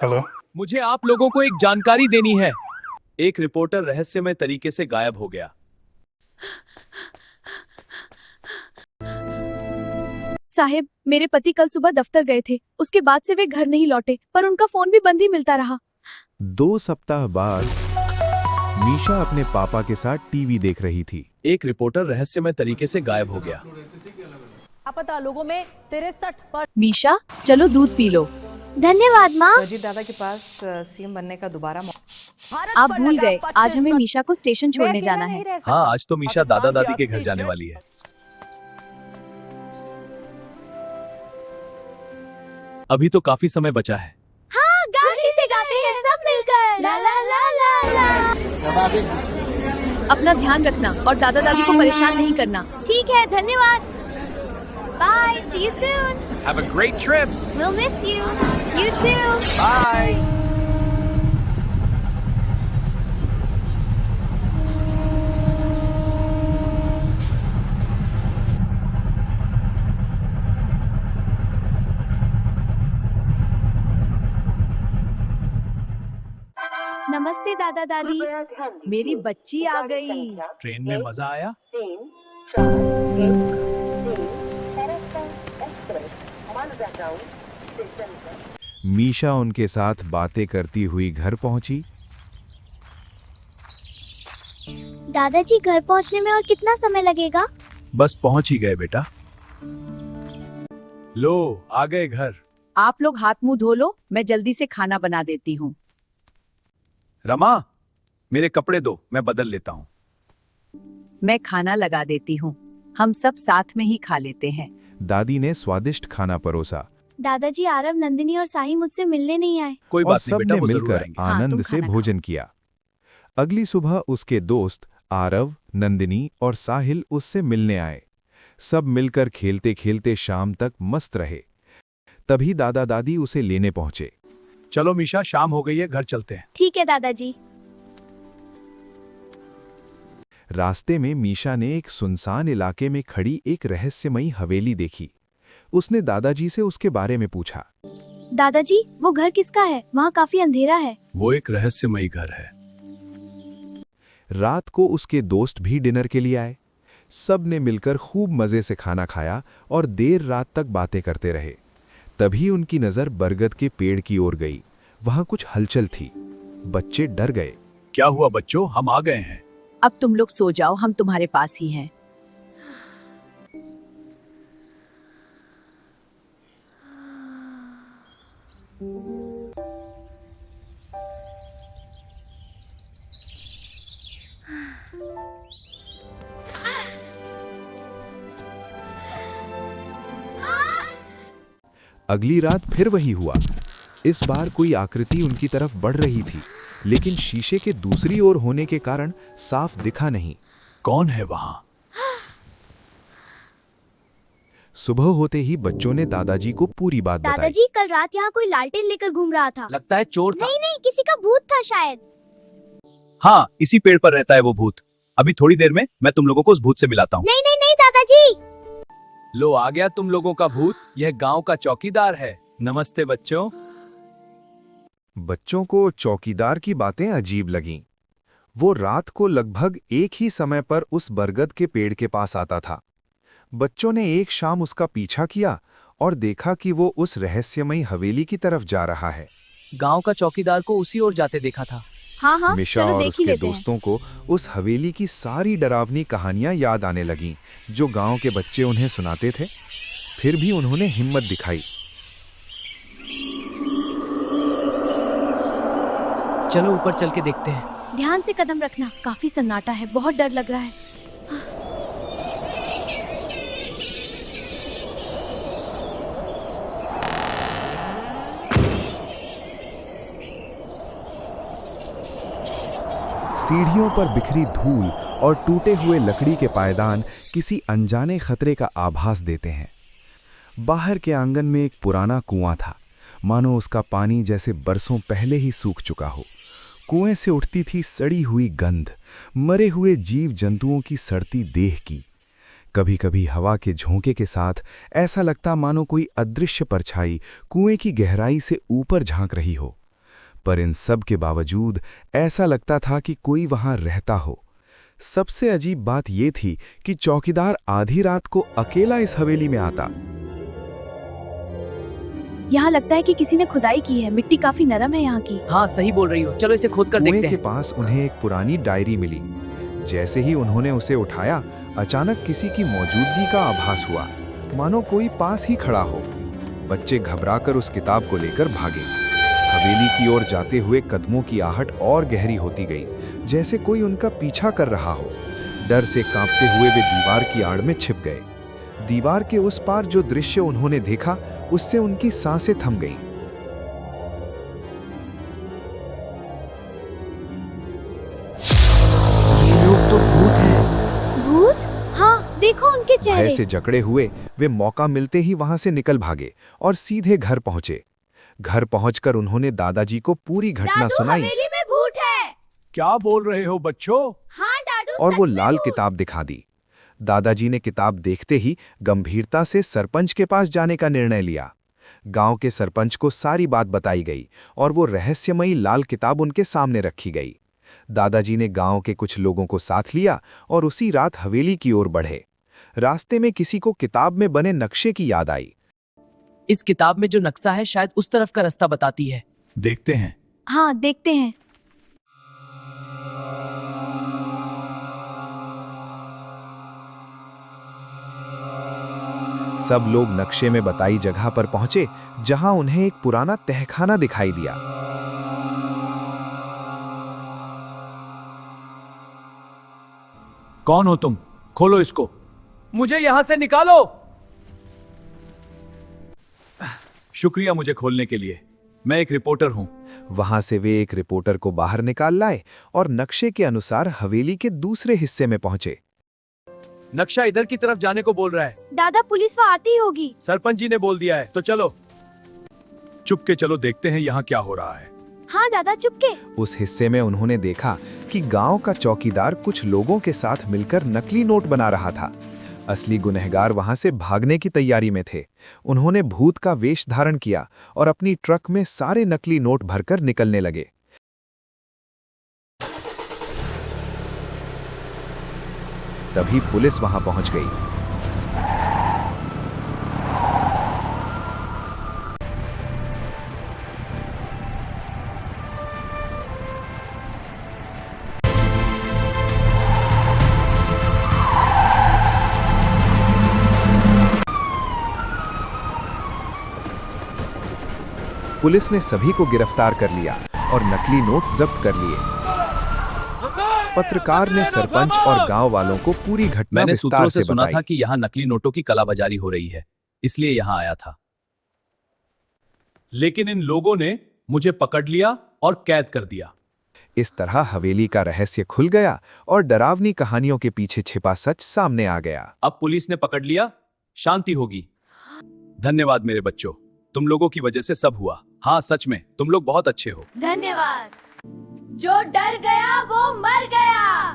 Hello. मुझे आप लोगों को एक जानकारी देनी है। एक रिपोर्टर रहस्यमय तरीके से गायब हो गया। साहेब, मेरे पति कल सुबह दफ्तर गए थे। उसके बाद से वे घर नहीं लौटे, पर उनका फोन भी बंद ही मिलता रहा। 2 सप्ताह बाद मीशा अपने पापा के साथ टीवी देख रही थी। एक रिपोर्टर रहस्यमय तरीके से गायब हो गया। लापता लोगों में 63%। मीशा, चलो दूध पी लो। धन्यवाद माँ। अजीत दादा के पास सीएम बनने का दोबारा आप भूल गए, आज हमें मीशा को स्टेशन छोड़ने जाना है। हाँ, आज तो मीशा दादा दादी के घर जाने वाली है। अभी तो काफी समय बचा है। हाँ, गाशी से गाते हैं सब मिलकर। ला ला ला ला ला। अपना ध्यान रखना और दादा दादी को परेशान नहीं करना। ठीक है, धन्यवाद। Bye, see you soon. Have a great trip. We'll miss you. You too. Bye. नमस्ते दादा दादी। मेरी बच्ची आ गई। ट्रेन में मजा आया? मीशा उनके साथ बातें करती हुई घर पहुंची। दादाजी, घर पहुंचने में और कितना समय लगेगा? बस पहुंच ही गए बेटा। लो, आ गए घर। आप लोग हाथ मुंह धो लो, मैं जल्दी से खाना बना देती हूँ। रमा, मेरे कपड़े दो, मैं बदल लेता हूँ। मैं खाना लगा देती हूँ, हम सब साथ में ही खा लेते हैं। दादी ने स्वादिष्ट खाना परोसा दादाजी, आरव, नंदिनी और साही मुझसे मिलने नहीं आए। कोई और बात नहीं बेटा, सबने वो जरूर मिलकर आएंगे। आनंद तुम से खाना भोजन किया। अगली सुबह उसके दोस्त आरव, नंदिनी और साहिल उससे मिलने आए। सब मिलकर खेलते खेलते शाम तक मस्त रहे। तभी दादा दादी उसे लेने पहुंचे। चलो मीशा, शाम हो गई है, घर चलते हैं। ठीक है दादाजी। रास्ते में मीशा ने एक सुनसान इलाके में खड़ी एक रहस्यमयी हवेली देखी। उसने दादाजी से उसके बारे में पूछा। दादाजी, वो घर किसका है? वहाँ काफी अंधेरा है। वो एक रहस्यमयी घर है। रात को उसके दोस्त भी डिनर के लिए आए। सब ने मिलकर खूब मजे से खाना खाया और देर रात तक बातें करते रहे। तभी उनकी नजर बरगद के पेड़ की ओर गई। वहां कुछ हलचल थी। बच्चे डर गए। क्या हुआ बच्चों, हम आ गए हैं। अब तुम लोग सो जाओ, हम तुम्हारे पास ही हैं। अगली रात फिर वही हुआ। इस बार कोई आकृति उनकी तरफ बढ़ रही थी, लेकिन शीशे के दूसरी ओर होने के कारण साफ दिखा नहीं। कौन है वहां? सुबह होते ही बच्चों ने दादाजी को पूरी बात बताई। दादाजी, कल रात यहाँ कोई लालटेन लेकर घूम रहा था। लगता है चोर था। नहीं नहीं, किसी का भूत था शायद। हाँ, इसी पेड़ पर रहता है वो भूत। अभी थोड़ी देर में मैं तुम लोगों को उस भूत से मिलाता हूँ। नहीं नहीं नहीं दादाजी। लो, आ गया तुम लोगों का भूत। यह गांव का चौकीदार है। नमस्ते बच्चों। बच्चों को चौकीदार की बातें अजीब लगीं। वो रात को लगभग एक ही समय पर उस बरगद के पेड़ के पास आता था। बच्चों ने एक शाम उसका पीछा किया और देखा कि वो उस रहस्यमयी हवेली की तरफ जा रहा है। गांव का चौकीदार को उसी ओर जाते देखा था। हाँ हाँ, मिशा चलो और देख ही उसके लेते हैं। दोस्तों को उस हवेली की सारी डरावनी कहानियां याद आने लगीं जो गांव के बच्चे उन्हें सुनाते थे। फिर भी उन्होंने हिम्मत दिखाई। चलो ऊपर चल के देखते हैं। ध्यान से कदम रखना, काफी सन्नाटा है, बहुत डर लग रहा है। सीढ़ियों पर बिखरी धूल और टूटे हुए लकड़ी के पायदान किसी अनजाने खतरे का आभास देते हैं। बाहर के आंगन में एक पुराना कुआं था, मानो उसका पानी जैसे बरसों पहले ही सूख चुका हो। कुएं से उठती थी सड़ी हुई गंध, मरे हुए जीव जंतुओं की सड़ती देह की। कभी कभी हवा के झोंके के साथ ऐसा लगता मानो कोई अदृश्य परछाई कुएं की गहराई से ऊपर झांक रही हो। पर इन सब के बावजूद ऐसा लगता था कि कोई वहां रहता हो। सबसे अजीब बात यह थी कि चौकीदार आधी रात को अकेला इस हवेली में आता। यहाँ लगता है कि किसी ने खुदाई की है, मिट्टी काफी नरम है यहाँ की। हाँ सही बोल रही हो, चलो इसे खोद कर कुएं देखते के हैं। पास उन्हें एक पुरानी डायरी मिली। जैसे ही उन्होंने उसे उठाया, अचानक किसी की मौजूदगी का आभास हुआ, मानो कोई पास ही खड़ा हो। बच्चे घबराकर उस किताब को लेकर भागे। हवेली की ओर जाते हुए कदमों की आहट और गहरी होती गई, जैसे कोई उनका पीछा कर रहा हो। डर से कांपते हुए वे दीवार की आड़ में छिप गए। दीवार के उस पार जो दृश्य उन्होंने देखा, उससे उनकी सांसें थम गईं। ये लोग तो भूत हैं। भूत? हाँ, देखो उनके भय चेहरे। से जकड़े हुए वे मौका मिलते ही वहां से निकल भागे और सीधे घर पहुंचे। घर पहुंचकर उन्होंने दादाजी को पूरी घटना दादू, सुनाई हवेली में भूत है। क्या बोल रहे हो बच्चों? हाँ दादू, और वो सच में लाल भूत। किताब दिखा दी। दादाजी ने किताब देखते ही गंभीरता से सरपंच के पास जाने का निर्णय लिया। गांव के सरपंच को सारी बात बताई गई और वो रहस्यमयी लाल किताब उनके सामने रखी गई। दादाजी ने गांव के कुछ लोगों को साथ लिया और उसी रात हवेली की ओर बढ़े। रास्ते में किसी को किताब में बने नक्शे की याद आई। इस किताब में जो नक्शा है शायद उस तरफ का रास्ता बताती है। देखते हैं। हाँ, देखते हैं। सब लोग नक्शे में बताई जगह पर पहुंचे, जहां उन्हें एक पुराना तहखाना दिखाई दिया। कौन हो तुम? खोलो इसको। मुझे यहां से निकालो। शुक्रिया मुझे खोलने के लिए। मैं एक रिपोर्टर हूं। वहां से वे एक रिपोर्टर को बाहर निकाल लाए और नक्शे के अनुसार हवेली के दूसरे हिस्से में पहुंचे। नक्शा इधर की तरफ जाने को बोल रहा है। दादा, पुलिस वहाँ आती होगी। सरपंच जी ने बोल दिया है, तो चलो। चुपके चलो, देखते हैं यहाँ क्या हो रहा है। हाँ दादा, चुपके। उस हिस्से में उन्होंने देखा कि गांव का चौकीदार कुछ लोगों के साथ मिलकर नकली नोट बना रहा था। असली गुनहगार वहां से भागने की तैयारी में थे। उन्होंने भूत का वेश धारण किया और अपनी ट्रक में सारे नकली नोट भरकर निकलने लगे। तभी पुलिस वहां पहुंच गई। पुलिस ने सभी को गिरफ्तार कर लिया और नकली नोट जब्त कर लिए। पत्रकार ने सरपंच और गांव वालों को पूरी घटना मैंने विस्तार सूत्रों से से सुना बताई। था कि यहाँ नकली नोटों की कालाबाजारी हो रही है, इसलिए यहाँ आया था। लेकिन इन लोगों ने मुझे पकड़ लिया और कैद कर दिया। इस तरह हवेली का रहस्य खुल गया और डरावनी कहानियों के पीछे छिपा सच सामने आ गया। अब पुलिस ने पकड़ लिया, शांति होगी। धन्यवाद मेरे बच्चों, तुम लोगों की वजह से सब हुआ। हाँ, सच में तुम लोग बहुत अच्छे हो। धन्यवाद। जो डर गया वो मर गया।